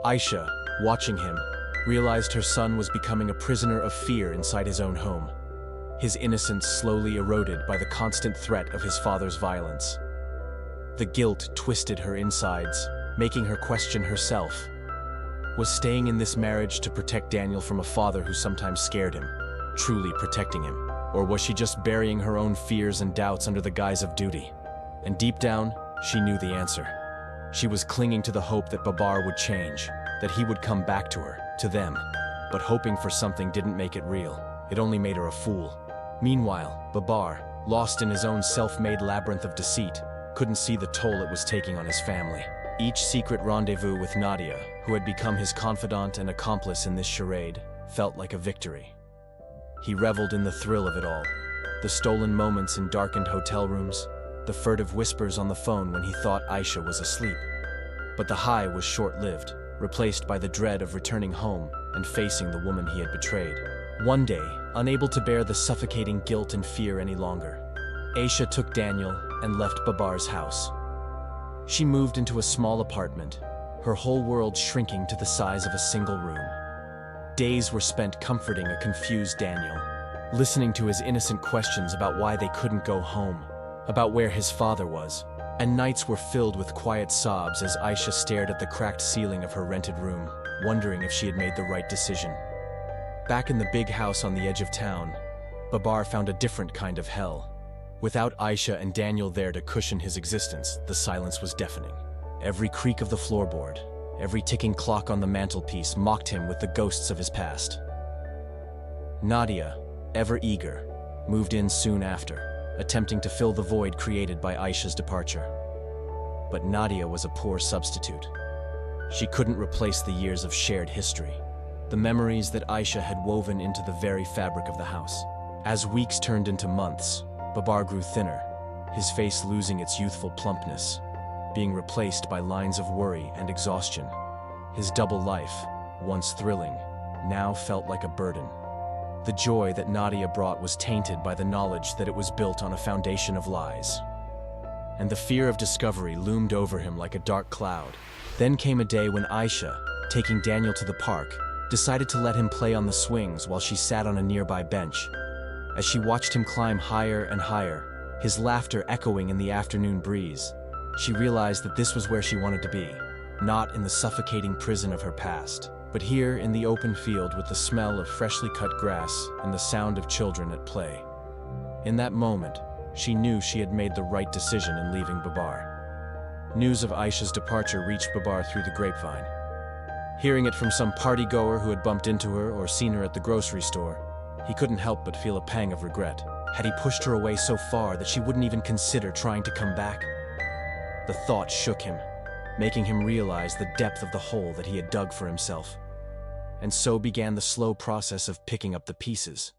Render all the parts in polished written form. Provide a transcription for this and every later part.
Ayesha, watching him, realized her son was becoming a prisoner of fear inside his own home. His innocence slowly eroded by the constant threat of his father's violence. The guilt twisted her insides, making her question herself. Was staying in this marriage to protect Daniel from a father who sometimes scared him, truly protecting him? Or was she just burying her own fears and doubts under the guise of duty? And deep down, she knew the answer. She was clinging to the hope that Babar would change, that he would come back to her, to them. But hoping for something didn't make it real. It only made her a fool. Meanwhile, Babar, lost in his own self-made labyrinth of deceit, couldn't see the toll it was taking on his family. Each secret rendezvous with Nadia, who had become his confidant and accomplice in this charade, felt like a victory. He reveled in the thrill of it all. The stolen moments in darkened hotel rooms, the furtive whispers on the phone when he thought Ayesha was asleep. But the high was short-lived, replaced by the dread of returning home and facing the woman he had betrayed. One day, unable to bear the suffocating guilt and fear any longer, Ayesha took Daniel and left Babar's house. She moved into a small apartment, her whole world shrinking to the size of a single room. Days were spent comforting a confused Daniel, listening to his innocent questions about why they couldn't go home, about where his father was, and nights were filled with quiet sobs as Ayesha stared at the cracked ceiling of her rented room, wondering if she had made the right decision. Back in the big house on the edge of town, Babar found a different kind of hell. Without Ayesha and Daniel there to cushion his existence, the silence was deafening. Every creak of the floorboard, every ticking clock on the mantelpiece mocked him with the ghosts of his past. Nadia, ever eager, moved in soon after, attempting to fill the void created by Ayesha's departure. But Nadia was a poor substitute. She couldn't replace the years of shared history, the memories that Ayesha had woven into the very fabric of the house. As weeks turned into months, Babar grew thinner, his face losing its youthful plumpness, being replaced by lines of worry and exhaustion. His double life, once thrilling, now felt like a burden. The joy that Nadia brought was tainted by the knowledge that it was built on a foundation of lies. And the fear of discovery loomed over him like a dark cloud. Then came a day when Ayesha, taking Daniel to the park, decided to let him play on the swings while she sat on a nearby bench. As she watched him climb higher and higher, his laughter echoing in the afternoon breeze, she realized that this was where she wanted to be, not in the suffocating prison of her past, but here in the open field with the smell of freshly cut grass and the sound of children at play. In that moment, she knew she had made the right decision in leaving Babar. News of Ayesha's departure reached Babar through the grapevine. Hearing it from some party-goer who had bumped into her or seen her at the grocery store, he couldn't help but feel a pang of regret. Had he pushed her away so far that she wouldn't even consider trying to come back? The thought shook him, making him realize the depth of the hole that he had dug for himself. And so began the slow process of picking up the pieces.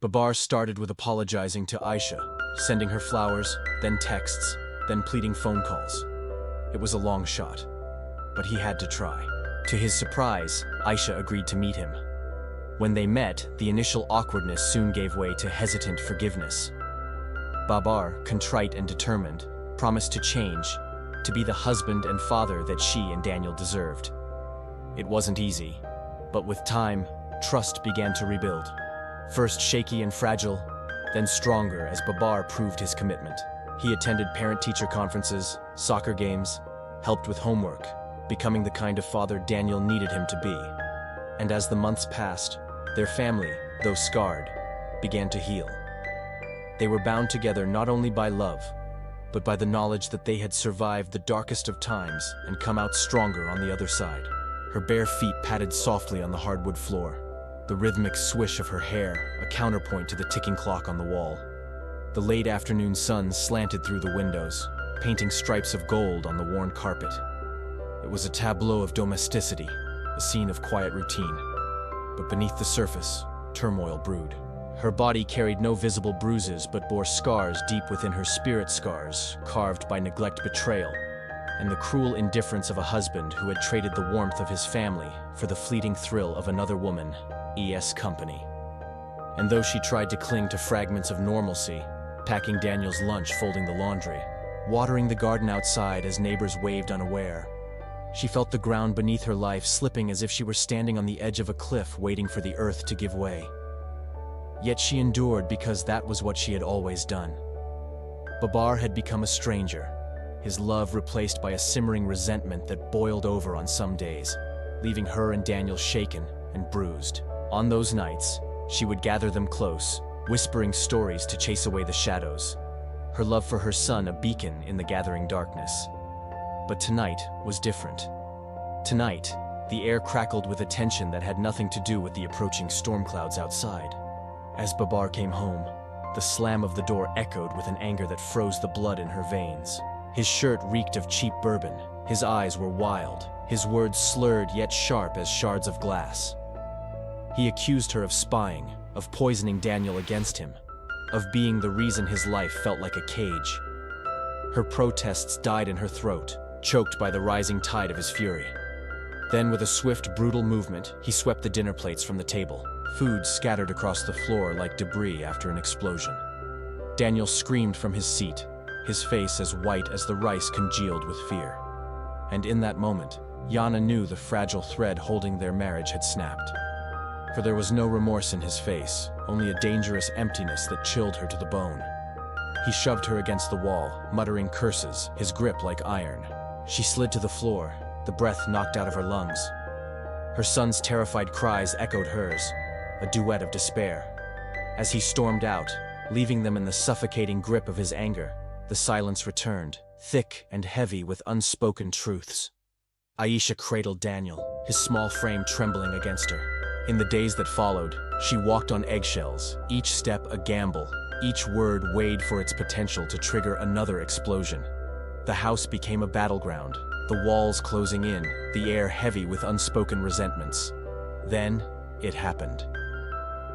Babar started with apologizing to Ayesha, sending her flowers, then texts, then pleading phone calls. It was a long shot, but he had to try. To his surprise, Ayesha agreed to meet him. When they met, the initial awkwardness soon gave way to hesitant forgiveness. Babar, contrite and determined, promised to change, to be the husband and father that she and Daniel deserved. It wasn't easy, but with time, trust began to rebuild. First shaky and fragile, then stronger as Babar proved his commitment. He attended parent-teacher conferences, soccer games, helped with homework, becoming the kind of father Daniel needed him to be. And as the months passed, their family, though scarred, began to heal. They were bound together not only by love, but by the knowledge that they had survived the darkest of times and come out stronger on the other side. Her bare feet patted softly on the hardwood floor, the rhythmic swish of her hair a counterpoint to the ticking clock on the wall. The late afternoon sun slanted through the windows, painting stripes of gold on the worn carpet. It was a tableau of domesticity, a scene of quiet routine. But beneath the surface, turmoil brewed. Her body carried no visible bruises but bore scars deep within her spirit, scars carved by neglect, betrayal, and the cruel indifference of a husband who had traded the warmth of his family for the fleeting thrill of another woman, company. And though she tried to cling to fragments of normalcy, packing Daniel's lunch, folding the laundry, watering the garden outside as neighbors waved unaware, She felt the ground beneath her life slipping as if she were standing on the edge of a cliff waiting for the earth to give way. Yet she endured because that was what she had always done. Babar had become a stranger, his love replaced by a simmering resentment that boiled over on some days, leaving her and Daniel shaken and bruised. On those nights, she would gather them close, whispering stories to chase away the shadows, her love for her son a beacon in the gathering darkness. But tonight was different. Tonight, the air crackled with a tension that had nothing to do with the approaching storm clouds outside. As Babar came home, the slam of the door echoed with an anger that froze the blood in her veins. His shirt reeked of cheap bourbon, his eyes were wild, his words slurred yet sharp as shards of glass. He accused her of spying, of poisoning Daniel against him, of being the reason his life felt like a cage. Her protests died in her throat, choked by the rising tide of his fury. Then, with a swift, brutal movement, he swept the dinner plates from the table, food scattered across the floor like debris after an explosion. Daniel screamed from his seat, his face as white as the rice congealed with fear. And in that moment, Yana knew the fragile thread holding their marriage had snapped. For there was no remorse in his face, only a dangerous emptiness that chilled her to the bone. He shoved her against the wall, muttering curses, his grip like iron. She slid to the floor, the breath knocked out of her lungs. Her son's terrified cries echoed hers, a duet of despair. As he stormed out, leaving them in the suffocating grip of his anger, the silence returned, thick and heavy with unspoken truths. Ayesha cradled Daniel, his small frame trembling against her. In the days that followed, she walked on eggshells, each step a gamble, each word weighed for its potential to trigger another explosion. The house became a battleground, the walls closing in, the air heavy with unspoken resentments. Then, it happened.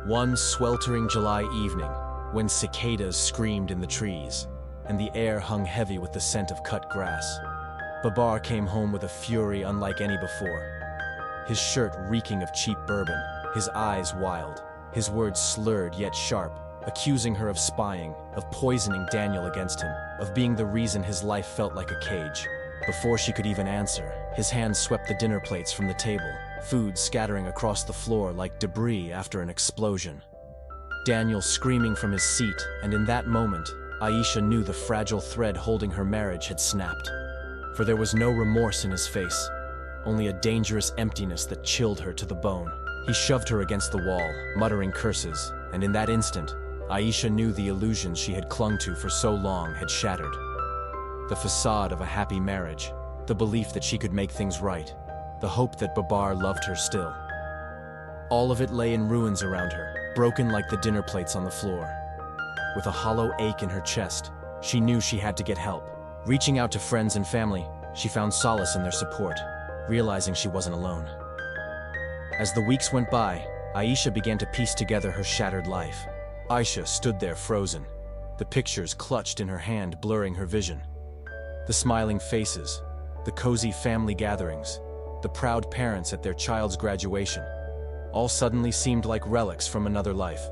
One sweltering July evening, when cicadas screamed in the trees, and the air hung heavy with the scent of cut grass, Babar came home with a fury unlike any before. His shirt reeking of cheap bourbon, his eyes wild, his words slurred yet sharp, accusing her of spying, of poisoning Daniel against him, of being the reason his life felt like a cage. Before she could even answer, his hand swept the dinner plates from the table, food scattering across the floor like debris after an explosion. Daniel screaming from his seat, and in that moment, Ayesha knew the fragile thread holding her marriage had snapped. For there was no remorse in his face, only a dangerous emptiness that chilled her to the bone. He shoved her against the wall, muttering curses, and in that instant, Ayesha knew the illusions she had clung to for so long had shattered. The facade of a happy marriage, the belief that she could make things right, the hope that Babar loved her still. All of it lay in ruins around her, broken like the dinner plates on the floor. With a hollow ache in her chest, she knew she had to get help. Reaching out to friends and family, she found solace in their support, realizing she wasn't alone. As the weeks went by, Ayesha began to piece together her shattered life. Ayesha stood there frozen, the pictures clutched in her hand blurring her vision. The smiling faces, the cozy family gatherings, the proud parents at their child's graduation, all suddenly seemed like relics from another life,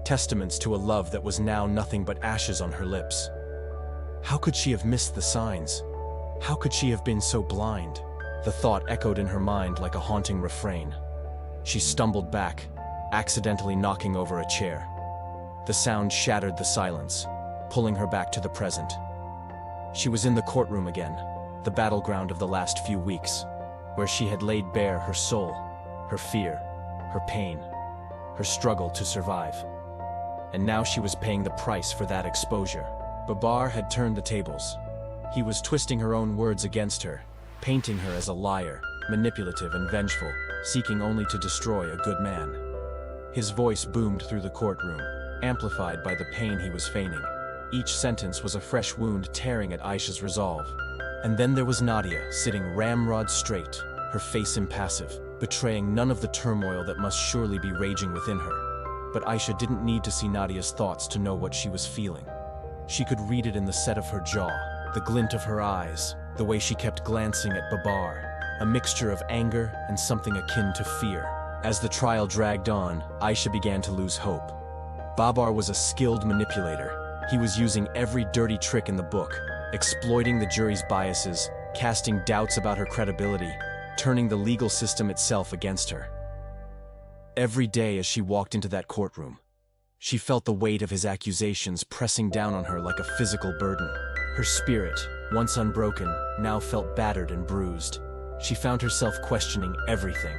testaments to a love that was now nothing but ashes on her lips. How could she have missed the signs? How could she have been so blind? The thought echoed in her mind like a haunting refrain. She stumbled back, accidentally knocking over a chair. The sound shattered the silence, pulling her back to the present. She was in the courtroom again, the battleground of the last few weeks, where she had laid bare her soul, her fear, her pain, her struggle to survive. And now she was paying the price for that exposure. Babar had turned the tables. He was twisting her own words against her, painting her as a liar, manipulative and vengeful, seeking only to destroy a good man. His voice boomed through the courtroom, amplified by the pain he was feigning. Each sentence was a fresh wound tearing at Ayesha's resolve. And then there was Nadia, sitting ramrod straight, her face impassive, betraying none of the turmoil that must surely be raging within her. But Ayesha didn't need to see Nadia's thoughts to know what she was feeling. She could read it in the set of her jaw, the glint of her eyes, the way she kept glancing at Babar, a mixture of anger and something akin to fear. As the trial dragged on, Ayesha began to lose hope. Babar was a skilled manipulator. He was using every dirty trick in the book, exploiting the jury's biases, casting doubts about her credibility, turning the legal system itself against her. Every day as she walked into that courtroom, she felt the weight of his accusations pressing down on her like a physical burden. Her spirit, once unbroken, now felt battered and bruised. She found herself questioning everything.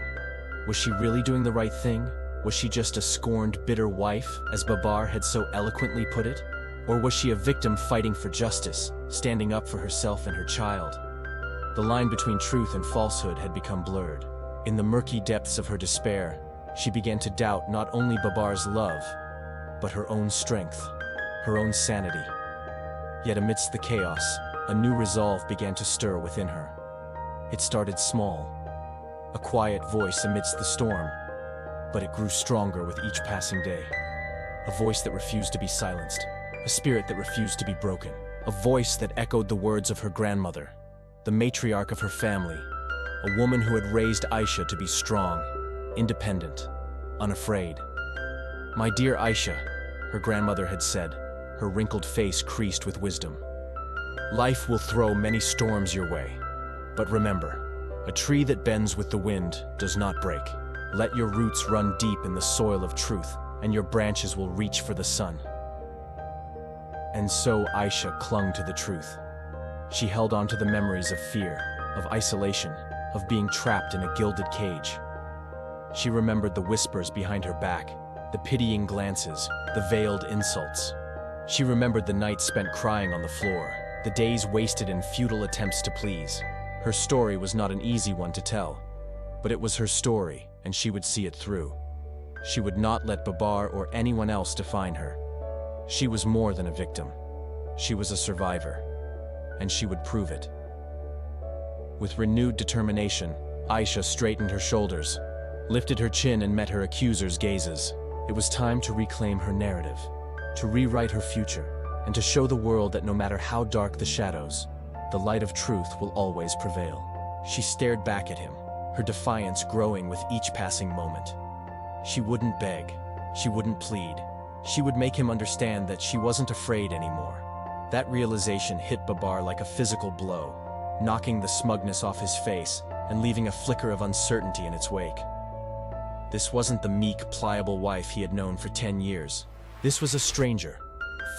Was she really doing the right thing? Was she just a scorned, bitter wife, as Babar had so eloquently put it? Or was she a victim fighting for justice, standing up for herself and her child? The line between truth and falsehood had become blurred. In the murky depths of her despair, she began to doubt not only Babar's love, but her own strength, her own sanity. Yet amidst the chaos, a new resolve began to stir within her. It started small, a quiet voice amidst the storm, but it grew stronger with each passing day. A voice that refused to be silenced, a spirit that refused to be broken, a voice that echoed the words of her grandmother, the matriarch of her family, a woman who had raised Ayesha to be strong, independent, unafraid. "My dear Ayesha," her grandmother had said, her wrinkled face creased with wisdom. "Life will throw many storms your way, but remember, a tree that bends with the wind does not break. Let your roots run deep in the soil of truth, and your branches will reach for the sun." And so Ayesha clung to the truth. She held on to the memories of fear, of isolation, of being trapped in a gilded cage. She remembered the whispers behind her back, the pitying glances, the veiled insults. She remembered the nights spent crying on the floor, the days wasted in futile attempts to please. Her story was not an easy one to tell, but it was her story, and she would see it through. She would not let Babar or anyone else define her. She was more than a victim. She was a survivor, and she would prove it. With renewed determination, Ayesha straightened her shoulders, lifted her chin and met her accuser's gazes. It was time to reclaim her narrative, to rewrite her future, and to show the world that no matter how dark the shadows, the light of truth will always prevail. She stared back at him, her defiance growing with each passing moment. She wouldn't beg, she wouldn't plead. She would make him understand that she wasn't afraid anymore. That realization hit Babar like a physical blow, knocking the smugness off his face and leaving a flicker of uncertainty in its wake. This wasn't the meek, pliable wife he had known for 10 years. This was a stranger,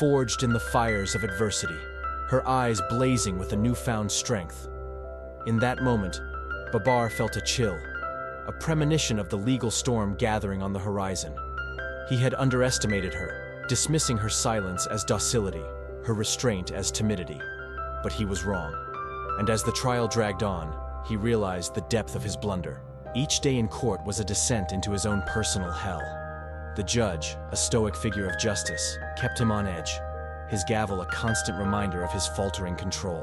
forged in the fires of adversity, her eyes blazing with a newfound strength. In that moment, Babar felt a chill, a premonition of the legal storm gathering on the horizon. He had underestimated her, dismissing her silence as docility, her restraint as timidity. But he was wrong. And as the trial dragged on, he realized the depth of his blunder. Each day in court was a descent into his own personal hell. The judge, a stoic figure of justice, kept him on edge, his gavel a constant reminder of his faltering control.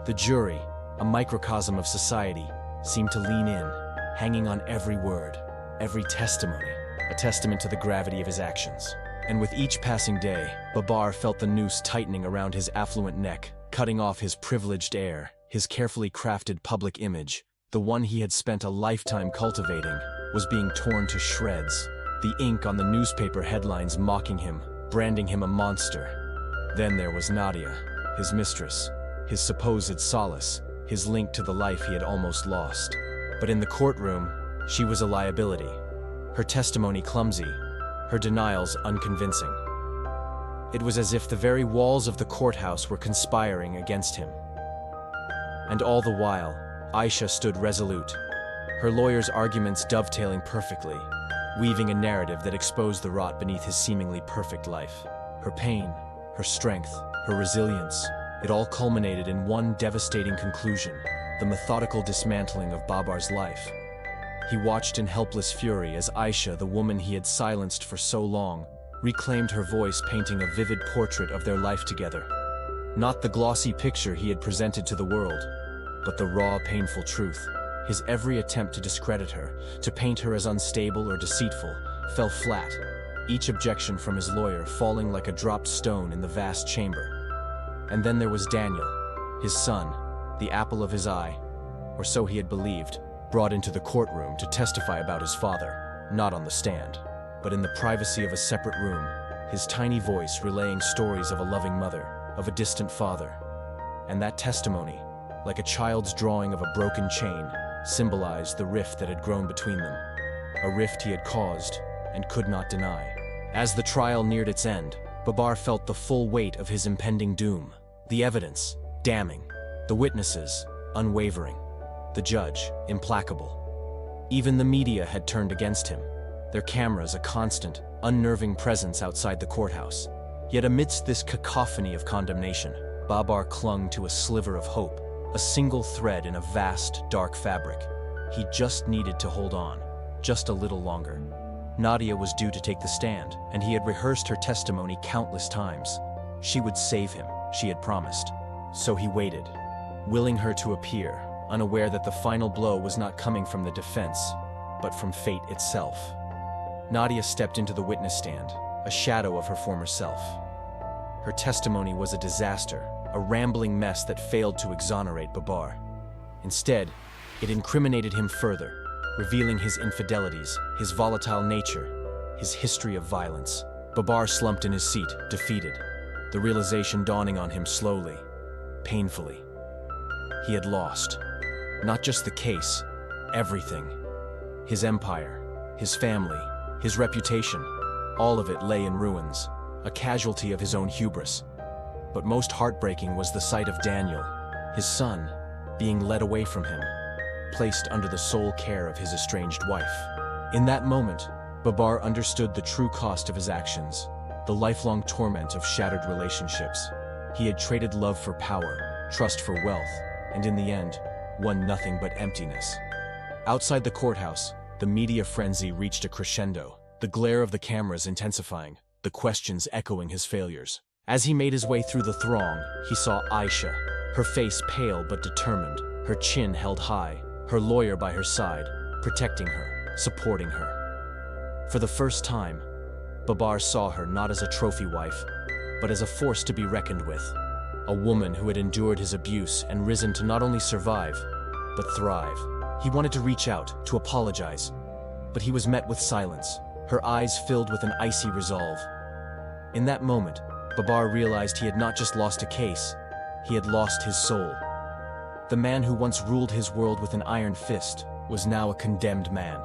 The jury, a microcosm of society, seemed to lean in, hanging on every word, every testimony, a testament to the gravity of his actions. And with each passing day, Babar felt the noose tightening around his affluent neck, cutting off his privileged air, his carefully crafted public image. The one he had spent a lifetime cultivating was being torn to shreds, the ink on the newspaper headlines mocking him, branding him a monster. Then there was Nadia, his mistress, his supposed solace, his link to the life he had almost lost. But in the courtroom, she was a liability. Her testimony clumsy, her denials unconvincing. It was as if the very walls of the courthouse were conspiring against him. And all the while, Ayesha stood resolute, her lawyer's arguments dovetailing perfectly, weaving a narrative that exposed the rot beneath his seemingly perfect life. Her pain, her strength, her resilience, it all culminated in one devastating conclusion: the methodical dismantling of Babar's life. He watched in helpless fury as Ayesha, the woman he had silenced for so long, reclaimed her voice, painting a vivid portrait of their life together. Not the glossy picture he had presented to the world, but the raw, painful truth. His every attempt to discredit her, to paint her as unstable or deceitful, fell flat, each objection from his lawyer falling like a dropped stone in the vast chamber. And then there was Daniel, his son, the apple of his eye, or so he had believed, brought into the courtroom to testify about his father, not on the stand, but in the privacy of a separate room, his tiny voice relaying stories of a loving mother, of a distant father. And that testimony, like a child's drawing of a broken chain, symbolized the rift that had grown between them. A rift he had caused and could not deny. As the trial neared its end, Babar felt the full weight of his impending doom. The evidence, damning. The witnesses, unwavering. The judge, implacable. Even the media had turned against him, their cameras a constant, unnerving presence outside the courthouse. Yet amidst this cacophony of condemnation, Babar clung to a sliver of hope, a single thread in a vast, dark fabric. He just needed to hold on, just a little longer. Nadia was due to take the stand, and he had rehearsed her testimony countless times. She would save him, she had promised. So he waited, willing her to appear, unaware that the final blow was not coming from the defense, but from fate itself. Nadia stepped into the witness stand, a shadow of her former self. Her testimony was a disaster, a rambling mess that failed to exonerate Babar. Instead, it incriminated him further, revealing his infidelities, his volatile nature, his history of violence. Babar slumped in his seat, defeated, the realization dawning on him slowly, painfully. He had lost. Not just the case, everything. His empire, his family, his reputation, all of it lay in ruins, a casualty of his own hubris. But most heartbreaking was the sight of Daniel, his son, being led away from him, placed under the sole care of his estranged wife. In that moment, Babar understood the true cost of his actions, the lifelong torment of shattered relationships. He had traded love for power, trust for wealth, and in the end, won nothing but emptiness. Outside the courthouse, the media frenzy reached a crescendo, the glare of the cameras intensifying, the questions echoing his failures. As he made his way through the throng, he saw Ayesha, her face pale but determined, her chin held high, her lawyer by her side, protecting her, supporting her. For the first time, Babar saw her not as a trophy wife, but as a force to be reckoned with. A woman who had endured his abuse and risen to not only survive, but thrive. He wanted to reach out, to apologize, but he was met with silence, her eyes filled with an icy resolve. In that moment, Babar realized he had not just lost a case, he had lost his soul. The man who once ruled his world with an iron fist was now a condemned man,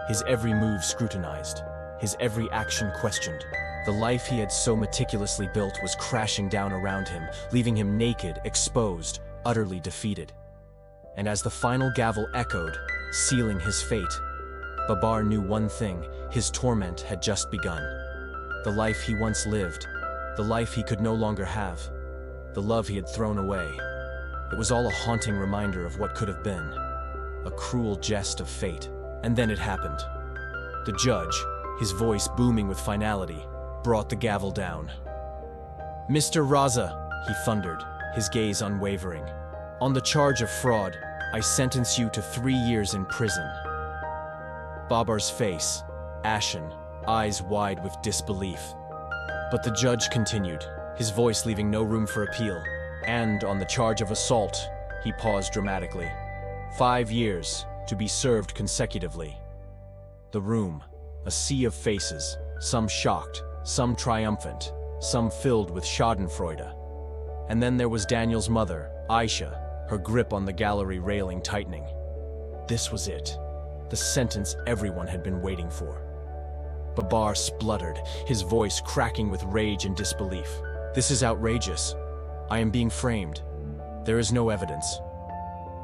his every move scrutinized, his every action questioned. The life he had so meticulously built was crashing down around him, leaving him naked, exposed, utterly defeated. And as the final gavel echoed, sealing his fate, Babar knew one thing: his torment had just begun. The life he once lived, the life he could no longer have, the love he had thrown away. It was all a haunting reminder of what could have been, a cruel jest of fate. And then it happened. The judge, his voice booming with finality, brought the gavel down. "Mr. Raza," he thundered, his gaze unwavering, "on the charge of fraud, I sentence you to 3 years in prison." Babar's face, ashen, eyes wide with disbelief. But the judge continued, his voice leaving no room for appeal. "And on the charge of assault," he paused dramatically, 5 years, to be served consecutively." The room, a sea of faces, some shocked, some triumphant, some filled with schadenfreude. And then there was Daniel's mother, Ayesha, her grip on the gallery railing tightening. This was it, the sentence everyone had been waiting for. Babar spluttered, his voice cracking with rage and disbelief. "This is outrageous. I am being framed. There is no evidence."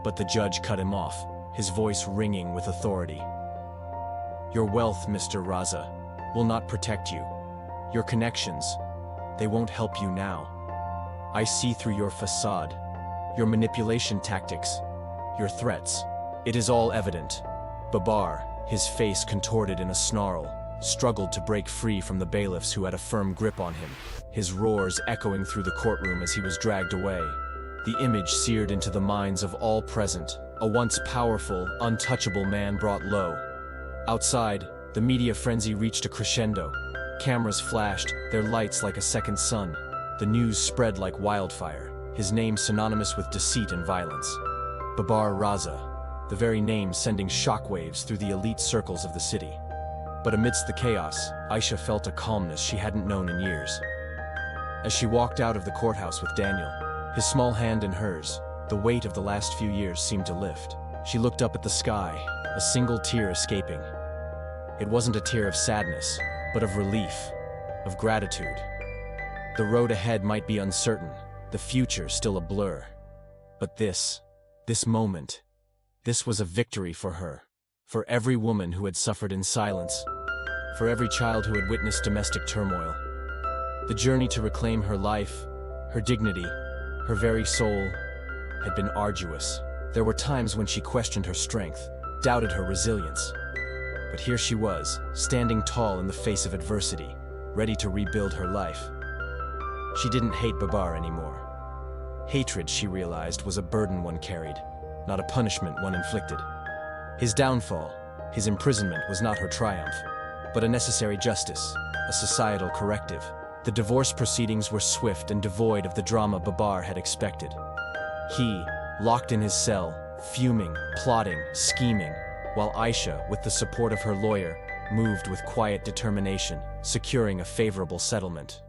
But the judge cut him off, his voice ringing with authority. "Your wealth, Mr. Raza, will not protect you. Your connections, they won't help you now. I see through your facade, your manipulation tactics, your threats. It is all evident." Babar, his face contorted in a snarl, struggled to break free from the bailiffs who had a firm grip on him, his roars echoing through the courtroom as he was dragged away. The image seared into the minds of all present, a once powerful, untouchable man brought low. Outside, the media frenzy reached a crescendo. Cameras flashed, their lights like a second sun. The news spread like wildfire, his name synonymous with deceit and violence. Babar Raza, the very name sending shockwaves through the elite circles of the city. But amidst the chaos, Ayesha felt a calmness she hadn't known in years. As she walked out of the courthouse with Daniel, his small hand in hers, The weight of the last few years seemed to lift. She looked up at the sky, a single tear escaping. It wasn't a tear of sadness, but of relief, of gratitude. The road ahead might be uncertain, the future still a blur. But this moment, this was a victory for her, for every woman who had suffered in silence, for every child who had witnessed domestic turmoil. The journey to reclaim her life, her dignity, her very soul, had been arduous. There were times when she questioned her strength, doubted her resilience. But here she was, standing tall in the face of adversity, ready to rebuild her life. She didn't hate Babar anymore. Hatred, she realized, was a burden one carried, not a punishment one inflicted. His downfall, his imprisonment, was not her triumph, but a necessary justice, a societal corrective. The divorce proceedings were swift and devoid of the drama Babar had expected. He, locked in his cell, fuming, plotting, scheming, while Ayesha, with the support of her lawyer, moved with quiet determination, securing a favorable settlement.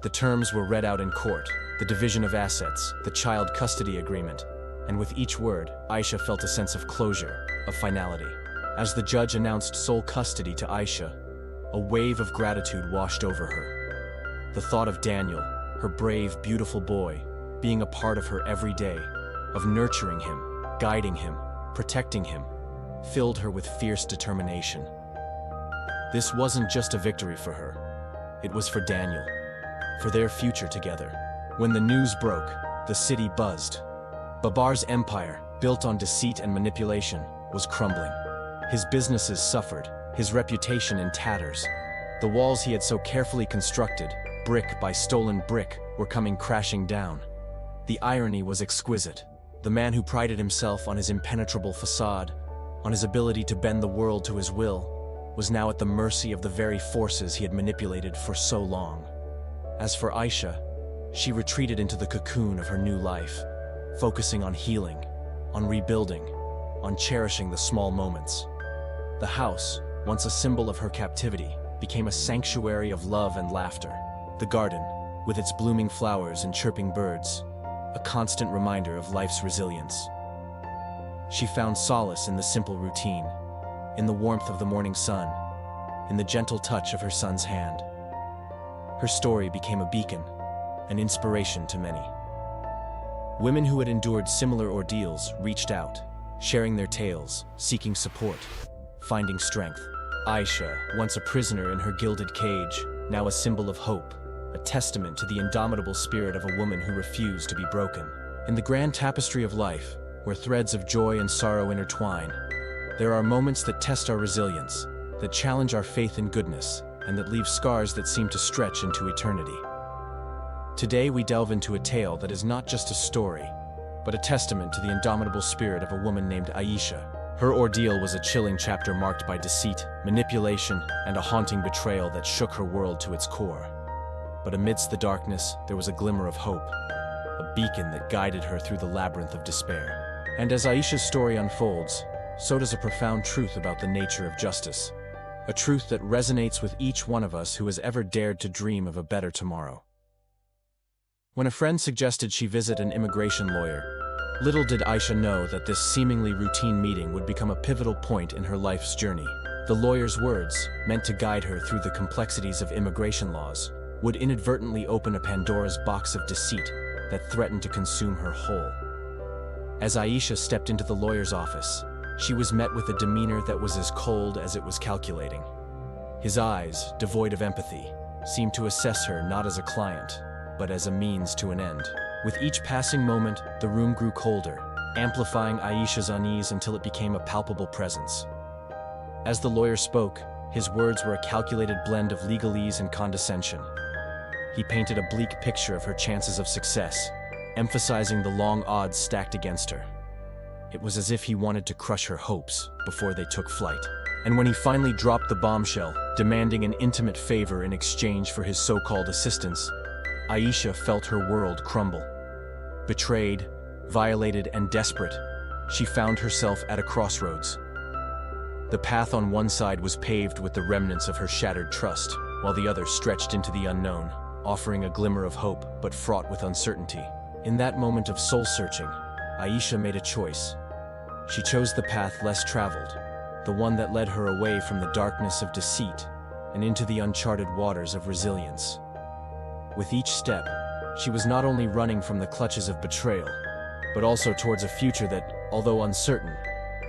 The terms were read out in court, the division of assets, the child custody agreement, and with each word, Ayesha felt a sense of closure, of finality. As the judge announced sole custody to Ayesha, a wave of gratitude washed over her. The thought of Daniel, her brave, beautiful boy, being a part of her every day, of nurturing him, guiding him, protecting him, filled her with fierce determination. This wasn't just a victory for her. It was for Daniel, for their future together. When the news broke, the city buzzed. Babar's empire, built on deceit and manipulation, was crumbling. His businesses suffered, his reputation in tatters. The walls he had so carefully constructed, brick by stolen brick, were coming crashing down. The irony was exquisite. The man who prided himself on his impenetrable facade, on his ability to bend the world to his will, was now at the mercy of the very forces he had manipulated for so long. As for Ayesha, she retreated into the cocoon of her new life, focusing on healing, on rebuilding, on cherishing the small moments. The house, once a symbol of her captivity, became a sanctuary of love and laughter. The garden, with its blooming flowers and chirping birds, a constant reminder of life's resilience. She found solace in the simple routine, in the warmth of the morning sun, in the gentle touch of her son's hand. Her story became a beacon, an inspiration to many. Women who had endured similar ordeals reached out, sharing their tales, seeking support, finding strength. Ayesha, once a prisoner in her gilded cage, now a symbol of hope, a testament to the indomitable spirit of a woman who refused to be broken. In the grand tapestry of life, where threads of joy and sorrow intertwine, there are moments that test our resilience, that challenge our faith in goodness, and that leave scars that seem to stretch into eternity. Today we delve into a tale that is not just a story, but a testament to the indomitable spirit of a woman named Ayesha. Her ordeal was a chilling chapter marked by deceit, manipulation, and a haunting betrayal that shook her world to its core. But amidst the darkness, there was a glimmer of hope, a beacon that guided her through the labyrinth of despair. And as Ayesha's story unfolds, so does a profound truth about the nature of justice, a truth that resonates with each one of us who has ever dared to dream of a better tomorrow. When a friend suggested she visit an immigration lawyer, little did Ayesha know that this seemingly routine meeting would become a pivotal point in her life's journey. The lawyer's words, meant to guide her through the complexities of immigration laws, would inadvertently open a Pandora's box of deceit that threatened to consume her whole. As Ayesha stepped into the lawyer's office, she was met with a demeanor that was as cold as it was calculating. His eyes, devoid of empathy, seemed to assess her not as a client, but as a means to an end. With each passing moment, the room grew colder, amplifying Ayesha's unease until it became a palpable presence. As the lawyer spoke, his words were a calculated blend of legalese and condescension. He painted a bleak picture of her chances of success, emphasizing the long odds stacked against her. It was as if he wanted to crush her hopes before they took flight. And when he finally dropped the bombshell, demanding an intimate favor in exchange for his so-called assistance, Ayesha felt her world crumble. Betrayed, violated, and desperate, she found herself at a crossroads. The path on one side was paved with the remnants of her shattered trust, while the other stretched into the unknown, offering a glimmer of hope but fraught with uncertainty. In that moment of soul-searching, Ayesha made a choice. She chose the path less traveled, the one that led her away from the darkness of deceit and into the uncharted waters of resilience. With each step, she was not only running from the clutches of betrayal, but also towards a future that, although uncertain,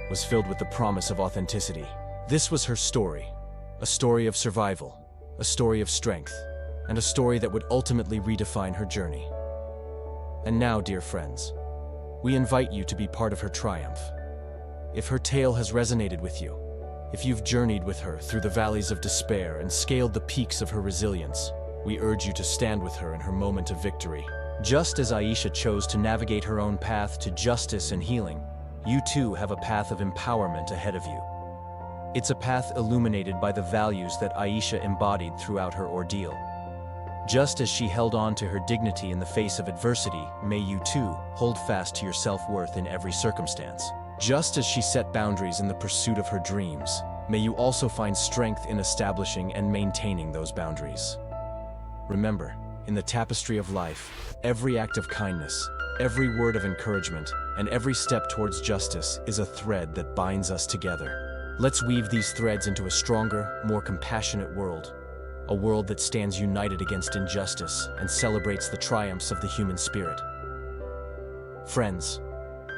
was filled with the promise of authenticity. This was her story, a story of survival, a story of strength, and a story that would ultimately redefine her journey. And now, dear friends, we invite you to be part of her triumph. If her tale has resonated with you, if you've journeyed with her through the valleys of despair and scaled the peaks of her resilience, we urge you to stand with her in her moment of victory. Just as Ayesha chose to navigate her own path to justice and healing, you too have a path of empowerment ahead of you. It's a path illuminated by the values that Ayesha embodied throughout her ordeal. Just as she held on to her dignity in the face of adversity, may you too hold fast to your self-worth in every circumstance. Just as she set boundaries in the pursuit of her dreams, may you also find strength in establishing and maintaining those boundaries. Remember, in the tapestry of life, every act of kindness, every word of encouragement, and every step towards justice is a thread that binds us together. Let's weave these threads into a stronger, more compassionate world. A world that stands united against injustice and celebrates the triumphs of the human spirit. Friends,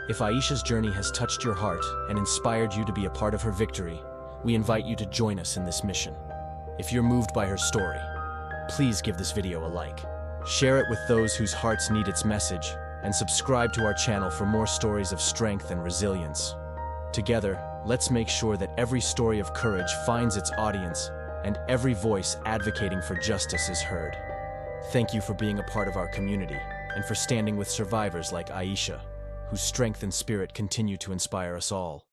if Ayesha's journey has touched your heart and inspired you to be a part of her victory, we invite you to join us in this mission. If you're moved by her story, please give this video a like. Share it with those whose hearts need its message, and subscribe to our channel for more stories of strength and resilience. Together, let's make sure that every story of courage finds its audience and every voice advocating for justice is heard. Thank you for being a part of our community and for standing with survivors like Ayesha, whose strength and spirit continue to inspire us all.